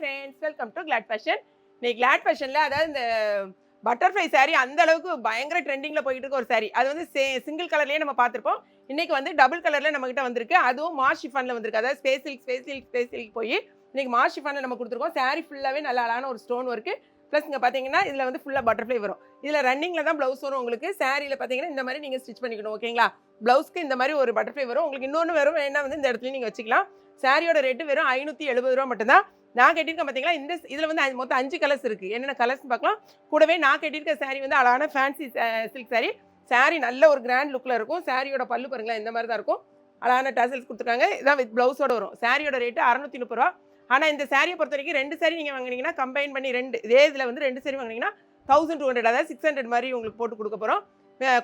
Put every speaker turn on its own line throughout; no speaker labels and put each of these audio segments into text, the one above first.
Friends, welcome to glad fashion. இன்னைக்கு glad ஃபேஷனில் அதாவது இந்த பட்டர்ஃப்ளை சாரீ அந்த அளவுக்கு பயங்கர ட்ரெண்டிங்கில் போயிட்டு இருக்க ஒரு சாரீ. அது வந்து சிங்கிள் கலர்லேயே நம்ம பார்த்துருப்போம். இன்னைக்கு வந்து டபுள் கலரில் நம்மகிட்ட வந்திருக்கு. அதுவும் மாஸ் ஷிஃபானில் வந்திருக்கு. அதாவது ஸ்பேஸ் சில்க் போய் இன்னைக்கு மாஸ் ஷிஃபானில் நம்ம கொடுத்துருக்கோம். சாரீ ஃபுல்லாகவே நல்ல அழகான ஒரு ஸ்டோன் ஒர்க்கு. ப்ளஸ் இங்கே பார்த்தீங்கன்னா இதில் வந்து ஃபுல்லாக பட்டர்ஃப்ளை வரும். இதில் ரன்னிங்கில் தான் ப்ளவுஸ் வரும் உங்களுக்கு. சாரியில் பார்த்தீங்கன்னா இந்த மாதிரி நீங்கள் ஸ்டிச் பண்ணிக்கணும். ஓகேங்களா? ப்ளவுஸ்க்கு இந்த மாதிரி ஒரு பட்டர்ஃப்ளை வரும். உங்களுக்கு இன்னொன்று வரும் வேணா வந்து இந்த இடத்துல நீங்கள் வச்சுக்கலாம். சாரியோட ரேட்டு வெறும் 570 ரூபா மட்டும்தான். நான் கட்டியிருக்கேன் பார்த்தீங்களா, இந்த இதில் வந்து மொத்தம் 5 கலர்ஸ் இருக்குது. என்னென்ன கலர்ஸ்னு பார்க்கலாம். கூடவே நான் கட்டியிருக்க சாரீ வந்து அழகான ஃபேன்சி சில்க் சாரீ. சாரீ நல்ல ஒரு கிராண்ட் லுக்கில் இருக்கும். சாரியோட பல்லு பாருங்களேன், இந்த மாதிரி தான் இருக்கும். அழகான டசல்ஸ் கொடுத்துருக்காங்க. இதான் வித் ப்ளவுஸோட வரும். சாரியோட ரேட்டு 630 ரூபா. ஆனால் இந்த சாரியை பொறுத்த வரைக்கும் 2 சாரீ நீங்கள் வாங்கினீங்கன்னா கம்பைன் பண்ணி இதே இதில் வந்து 2 சாரீ வாங்கினீங்கன்னா 1200, அதாவது 600 மாதிரி உங்களுக்கு போட்டு கொடுக்க போகிறோம்.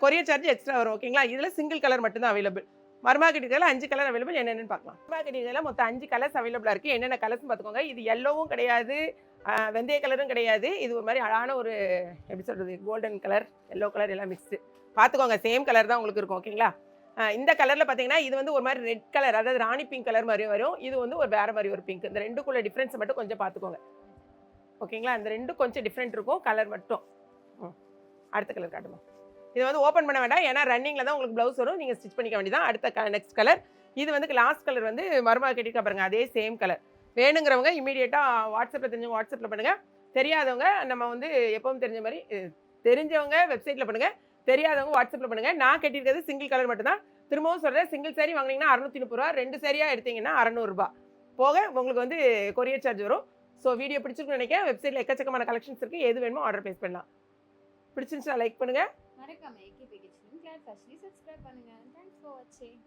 கொரியர் சார்ஜ் எக்ஸ்ட்ரா வரும். ஓகேங்களா? இதில் சிங்கிள் கலர் மட்டும்தான் அவைலபிள். மர்மாக்கெட்டில் 5 colour available. என்னென்னு பார்க்கலாம். மர்மாக்கெட்டில் மொத்தம் 5 கலர்ஸ் அவைலபிளாக இருக்குது. என்னென்ன கலர்ஸ்னு பார்த்துக்கோங்க. இது எல்லோவும் கிடையாது, வெந்தய கலரும் கிடையாது. இது ஒரு மாதிரி அழகான ஒரு எப்படி சொல்கிறது, கோல்டன் கலர், எல்லோ கலர் எல்லாம் மிக்ஸ்டு. பார்த்துக்கோங்க, சேம் கலர் தான் உங்களுக்கு இருக்கும். ஓகேங்களா? இந்த கலரில் பார்த்தீங்கன்னா இது வந்து ஒரு மாதிரி ரெட் கலர், அதாவது ராணி பிங்க் கலர் மாதிரி வரும். இது வந்து ஒரு வேறு மாதிரி ஒரு பிங்க். இந்த ரெண்டுக்குள்ள டிஃப்ரென்ஸ் மட்டும் கொஞ்சம் பார்த்துக்கோங்க. ஓகேங்களா? இந்த ரெண்டும் கொஞ்சம் டிஃப்ரெண்ட் இருக்கும், கலர் மட்டும். அடுத்த கலர் காட்டுமா. இது வந்து ஓப்பன் பண்ண வேண்டாம், ஏன்னா ரன்னிங்கில் தான் உங்களுக்கு ப்ளவுஸ் வரும். நீங்கள் ஸ்டிச் பண்ணிக்க வேண்டியதான். அடுத்த நெக்ஸ்ட் கலர். இது வந்து லாஸ்ட் கலர் வந்து மருமக கட்டிட்டு பாருங்க, அதே சேம் கலர். வேணுங்கிறவங்க இமீடியட்டாக வாட்ஸ்அப்பில் தெரிஞ்சவங்க வாட்ஸ்அப்பில் பண்ணுங்கள். தெரியாதவங்க நம்ம வந்து எப்பவும் தெரிஞ்ச மாதிரி தெரிஞ்சவங்க வெப்சைட்டில் பண்ணுங்கள். தெரியாதவங்க வாட்ஸ்அப்பில் பண்ணுங்கள். நான் கட்டியிருக்கிறது சிங்கிள் கலர் மட்டும்தான். திரும்பவும் சொல்கிறேன், சிங்கிள் சாரீ வாங்கினீங்கன்னா 630 ரூபா, 2 சாரியாக எடுத்தீங்கன்னா 600 ரூபா போக உங்களுக்கு வந்து கொரியர் சார்ஜ் வரும். ஸோ வீடியோ பிடிச்சிருக்குன்னு நினைக்கிறேன். வெப்சைட்டில் எக்கச்சக்கமான கலெக்ஷன்ஸ் இருக்குது. எது வேணுமோ ஆர்டர் ப்ளேஸ் பண்ணலாம். பிடிச்சிருந்துச்சுன்னா லைக் பண்ணுங்கள்.
மறக்காம ஏகே பேக்கேஜ் கிளாட் ஃபேஷனை சப்ஸ்கிரைப் பண்ணுங்க. தேங்க்ஸ் ஃபார் வாட்சிங்.